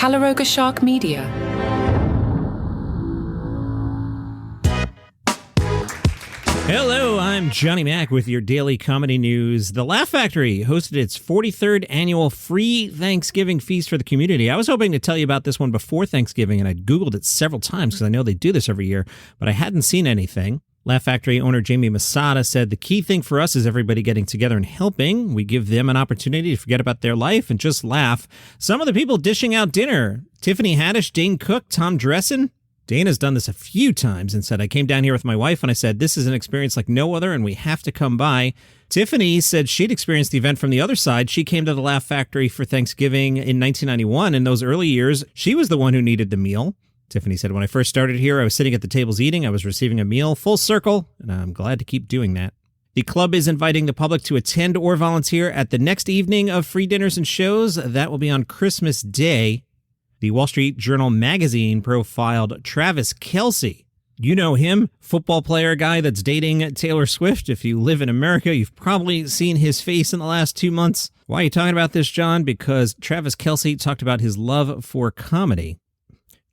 Calaroga Shark Media. Hello, I'm Johnny Mac with your daily comedy news. The Laugh Factory hosted its 43rd annual free Thanksgiving feast for the community. I was hoping to tell you about this one before Thanksgiving, and I Googled it several times because I know they do this every year, but I hadn't seen anything. Laugh Factory owner Jamie Masada said, "The key thing for us is everybody getting together and helping. We give them an opportunity to forget about their life and just laugh. Some of the people dishing out dinner, Tiffany Haddish, Dane Cook, Tom Dressin. Dana's done this a few times and said, I came down here with my wife and I said, this is an experience like no other and we have to come by. Tiffany said she'd experienced the event from the other side. She came to the Laugh Factory for Thanksgiving in 1991. In those early years, she was the one who needed the meal. Tiffany said, when I first started here, I was sitting at the tables eating. I was receiving a meal full circle, and I'm glad to keep doing that. The club is inviting the public to attend or volunteer at the next evening of free dinners and shows. That will be on Christmas Day. The Wall Street Journal magazine profiled Travis Kelce. You know him, football player guy that's dating Taylor Swift. If you live in America, you've probably seen his face in the last 2 months. Why are you talking about this, John? Because Travis Kelce talked about his love for comedy.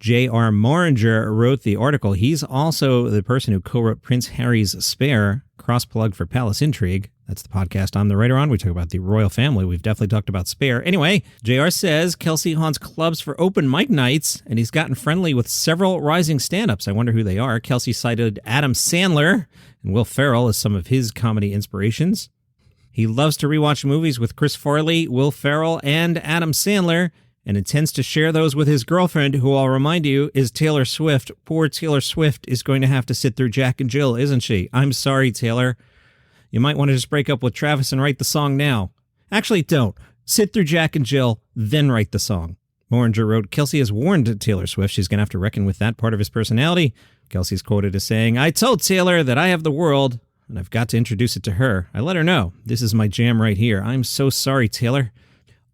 J.R. Moringer wrote the article. He's also the person who co-wrote Prince Harry's Spare, cross-plug for Palace Intrigue. That's the podcast I'm the writer on. We talk about the royal family. We've definitely talked about Spare. Anyway, JR says Kelce haunts clubs for open mic nights, and he's gotten friendly with several rising stand-ups. I wonder who they are. Kelce cited Adam Sandler and Will Ferrell as some of his comedy inspirations. He loves to rewatch movies with Chris Farley, Will Ferrell, and Adam Sandler, and intends to share those with his girlfriend, who I'll remind you is Taylor Swift. Poor Taylor Swift is going to have to sit through Jack and Jill, isn't she? I'm sorry, Taylor. You might want to just break up with Travis and write the song now. Actually, don't. Sit through Jack and Jill, then write the song. Moringer wrote, Kelce has warned Taylor Swift she's going to have to reckon with that part of his personality. Kelce's quoted as saying, I told Taylor that I have the world, and I've got to introduce it to her. I let her know. This is my jam right here. I'm so sorry, Taylor.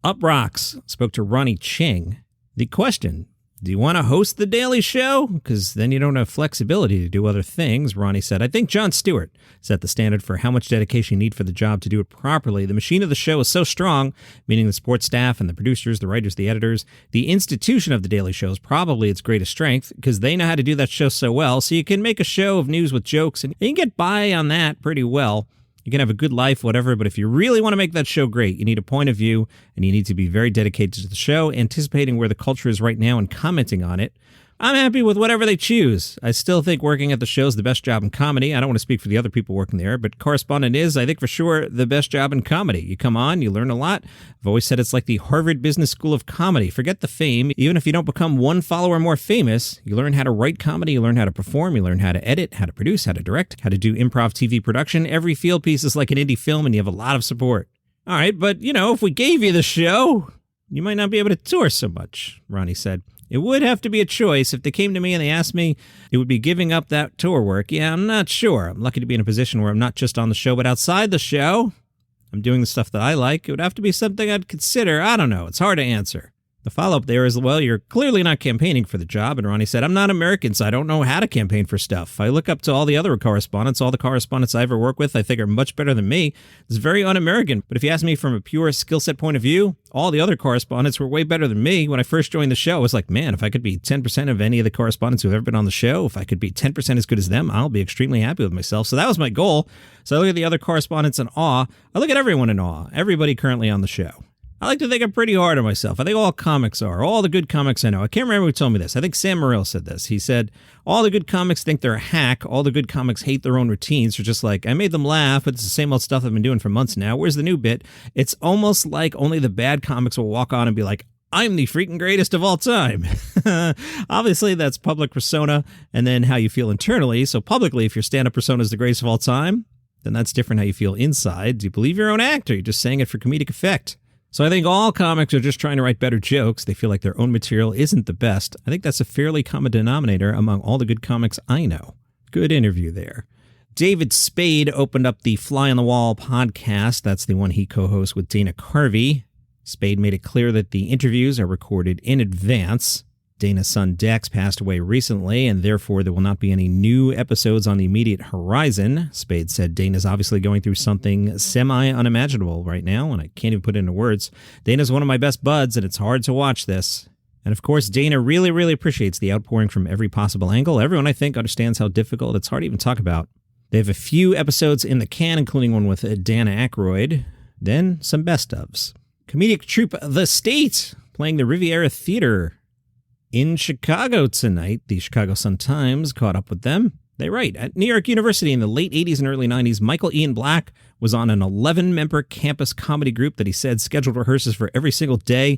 Up Rocks spoke to Ronnie Chieng. The question, do you want to host The Daily Show? Because then you don't have flexibility to do other things. Ronnie said, I think Jon Stewart set the standard for how much dedication you need for the job to do it properly. The machine of the show is so strong, meaning the sports staff and the producers, the writers, the editors. The institution of The Daily Show is probably its greatest strength because they know how to do that show so well. So you can make a show of news with jokes and you can get by on that pretty well. You can have a good life, whatever, but if you really want to make that show great, you need a point of view, and you need to be very dedicated to the show, anticipating where the culture is right now and commenting on it. I'm happy with whatever they choose. I still think working at the show is the best job in comedy. I don't want to speak for the other people working there, but correspondent is, I think for sure, the best job in comedy. You come on, you learn a lot. I've always said it's like the Harvard Business School of Comedy. Forget the fame. Even if you don't become one follower more famous, you learn how to write comedy, you learn how to perform, you learn how to edit, how to produce, how to direct, how to do improv TV production. Every field piece is like an indie film, and you have a lot of support. All right, but, if we gave you the show, you might not be able to tour so much, Ronnie said. It would have to be a choice. If they came to me and they asked me, it would be giving up that tour work. Yeah, I'm not sure. I'm lucky to be in a position where I'm not just on the show, but outside the show. I'm doing the stuff that I like. It would have to be something I'd consider. I don't know. It's hard to answer. The follow-up there is, well, you're clearly not campaigning for the job. And Ronnie said, I'm not American, so I don't know how to campaign for stuff. I look up to all the other correspondents. All the correspondents I ever work with, I think are much better than me. It's very un-American. But if you ask me from a pure skill set point of view, all the other correspondents were way better than me. When I first joined the show, I was like, man, if I could be 10% of any of the correspondents who've ever been on the show, if I could be 10% as good as them, I'll be extremely happy with myself. So that was my goal. So I look at the other correspondents in awe. I look at everyone in awe. Everybody currently on the show. I like to think I'm pretty hard on myself. I think all comics are. All the good comics I know. I can't remember who told me this. I think Sam Morril said this. He said, all the good comics think they're a hack. All the good comics hate their own routines. They're just like, I made them laugh, but it's the same old stuff I've been doing for months now. Where's the new bit? It's almost like only the bad comics will walk on and be like, I'm the freaking greatest of all time. Obviously, that's public persona and then how you feel internally. So publicly, if your stand-up persona is the greatest of all time, then that's different how you feel inside. Do you believe your own act, or you're just saying it for comedic effect? So I think all comics are just trying to write better jokes. They feel like their own material isn't the best. I think that's a fairly common denominator among all the good comics I know. Good interview there. David Spade opened up the Fly on the Wall podcast. That's the one he co-hosts with Dana Carvey. Spade made it clear that the interviews are recorded in advance. Dana's son Dex passed away recently, and therefore there will not be any new episodes on the immediate horizon. Spade said Dana's obviously going through something semi-unimaginable right now, and I can't even put it into words. Dana's one of my best buds, and it's hard to watch this. And of course, Dana really, really appreciates the outpouring from every possible angle. Everyone, I think, understands how difficult it's hard to even talk about. They have a few episodes in the can, including one with Dana Aykroyd. Then some best ofs. Comedic troupe The State, playing the Riviera Theater in Chicago tonight. The Chicago Sun-Times caught up with them. They write, at New York University in the late 80s and early 90s, Michael Ian Black was on an 11-member campus comedy group that he said scheduled rehearsals for every single day,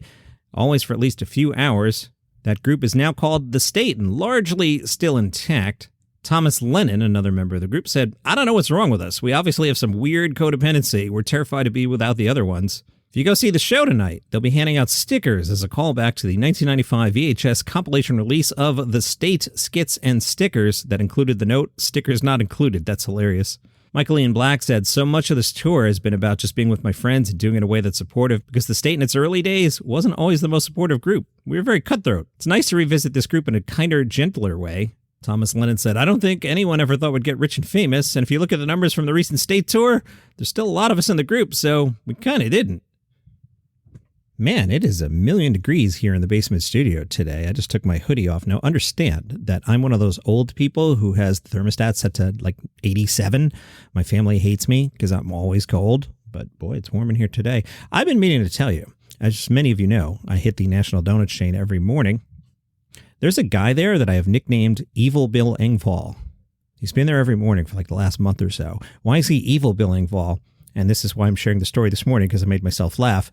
always for at least a few hours. That group is now called The State and largely still intact. Thomas Lennon, another member of the group, said, I don't know what's wrong with us. We obviously have some weird codependency. We're terrified to be without the other ones. If you go see the show tonight, they'll be handing out stickers as a callback to the 1995 VHS compilation release of The State skits and stickers that included the note, stickers not included. That's hilarious. Michael Ian Black said, so much of this tour has been about just being with my friends and doing it in a way that's supportive because The State in its early days wasn't always the most supportive group. We were very cutthroat. It's nice to revisit this group in a kinder, gentler way. Thomas Lennon said, I don't think anyone ever thought we'd get rich and famous, and if you look at the numbers from the recent State tour, there's still a lot of us in the group, so we kind of didn't. Man, it is 1,000,000 degrees here in the basement studio today. I just took my hoodie off. Now, understand that I'm one of those old people who has the thermostat set to like 87. My family hates me because I'm always cold, but boy, it's warm in here today. I've been meaning to tell you, as many of you know, I hit the National Donut chain every morning. There's a guy there that I have nicknamed Evil Bill Engvall. He's been there every morning for like the last month or so. Why is he Evil Bill Engvall? And this is why I'm sharing the story this morning, because I made myself laugh.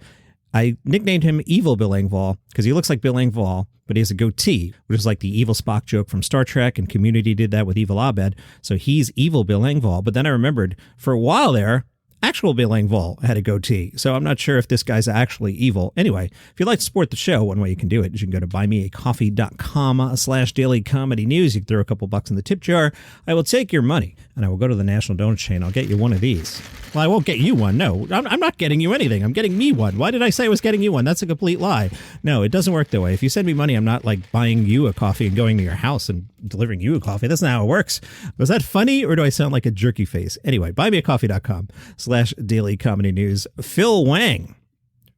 I nicknamed him Evil Bill Engvall because he looks like Bill Engvall, but he has a goatee, which is like the evil Spock joke from Star Trek, and Community did that with Evil Abed. So he's Evil Bill Engvall. But then I remembered for a while there, actual Bill Engvall had a goatee. So I'm not sure if this guy's actually evil. Anyway, if you'd like to support the show, one way you can do it is you can go to buymeacoffee.com/daily comedy news. You can throw a couple bucks in the tip jar. I will take your money and I will go to the National Donut Chain. I'll get you one of these. Well, I won't get you one. No, I'm not getting you anything. I'm getting me one. Why did I say I was getting you one? That's a complete lie. No, it doesn't work that way. If you send me money, I'm not like buying you a coffee and going to your house and delivering you a coffee. That's not how it works. Was that funny or do I sound like a jerky face? Anyway, buymeacoffee.com/daily comedy news. Phil Wang,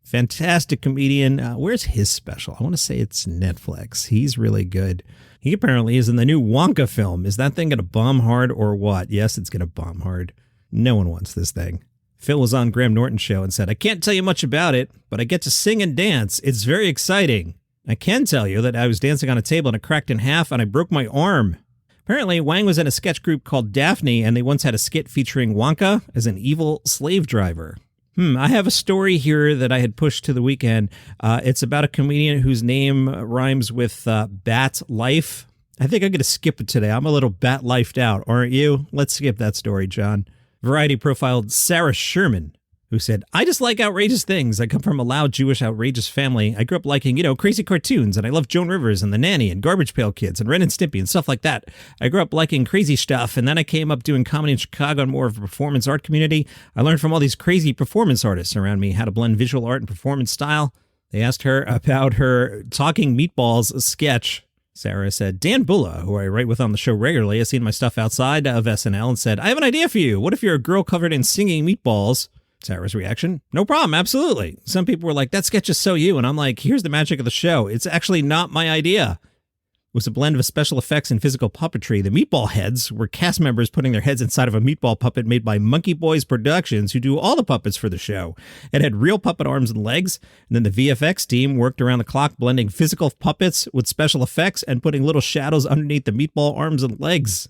fantastic comedian. Where's his special? I want to say it's Netflix. He's really good. He apparently is in the new Wonka film. Is that thing going to bomb hard or what? Yes, it's going to bomb hard. No one wants this thing. Phil was on Graham Norton's show and said, I can't tell you much about it, but I get to sing and dance. It's very exciting. I can tell you that I was dancing on a table and it cracked in half and I broke my arm. Apparently, Wang was in a sketch group called Daphne, and they once had a skit featuring Wonka as an evil slave driver. I have a story here that I had pushed to the weekend. It's about a comedian whose name rhymes with Bat Life. I think I'm going to skip it today. I'm a little bat-lifed out, aren't you? Let's skip that story, John. Variety profiled Sarah Sherman, who said, I just like outrageous things. I come from a loud Jewish outrageous family. I grew up liking, crazy cartoons, and I love Joan Rivers and The Nanny and Garbage Pail Kids and Ren and Stimpy and stuff like that. I grew up liking crazy stuff, and then I came up doing comedy in Chicago and more of a performance art community. I learned from all these crazy performance artists around me how to blend visual art and performance style. They asked her about her Talking Meatballs sketch. Sarah said, Dan Bulla, who I write with on the show regularly, has seen my stuff outside of SNL and said, I have an idea for you. What if you're a girl covered in singing meatballs? Sarah's reaction, no problem, absolutely. Some people were like, that sketch is so you. And I'm like, here's the magic of the show. It's actually not my idea. It was a blend of special effects and physical puppetry. The meatball heads were cast members putting their heads inside of a meatball puppet made by Monkey Boys Productions, who do all the puppets for the show. It had real puppet arms and legs, and then the VFX team worked around the clock blending physical puppets with special effects and putting little shadows underneath the meatball arms and legs.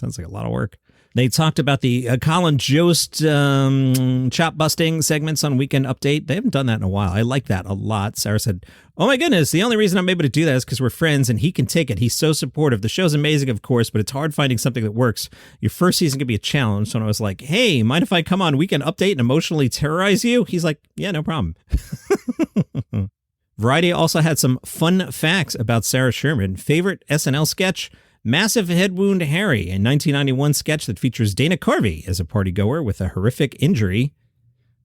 Sounds like a lot of work. They talked about the Colin Jost chop busting segments on Weekend Update. They haven't done that in a while. I like that a lot. Sarah said, oh my goodness, the only reason I'm able to do that is because we're friends and he can take it. He's so supportive. The show's amazing, of course, but it's hard finding something that works. Your first season could be a challenge. So when I was like, hey, mind if I come on Weekend Update and emotionally terrorize you? He's like, yeah, no problem. Variety also had some fun facts about Sarah Sherman. Favorite SNL sketch? Massive Head Wound Harry, a 1991 sketch that features Dana Carvey as a partygoer with a horrific injury.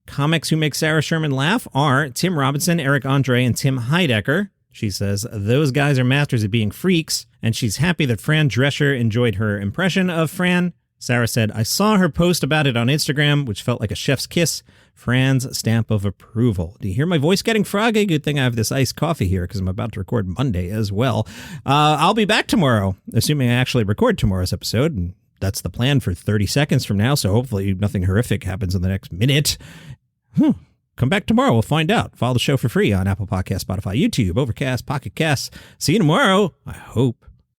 Comics who make Sarah Sherman laugh are Tim Robinson, Eric Andre, and Tim Heidecker. She says those guys are masters at being freaks, and she's happy that Fran Drescher enjoyed her impression of Fran. Sarah said, I saw her post about it on Instagram, which felt like a chef's kiss. Fran's stamp of approval. Do you hear my voice getting froggy? Good thing I have this iced coffee here because I'm about to record Monday as well. I'll be back tomorrow, assuming I actually record tomorrow's episode. And that's the plan for 30 seconds from now. So hopefully nothing horrific happens in the next minute. Come back tomorrow. We'll find out. Follow the show for free on Apple Podcasts, Spotify, YouTube, Overcast, Pocket Casts. See you tomorrow. I hope.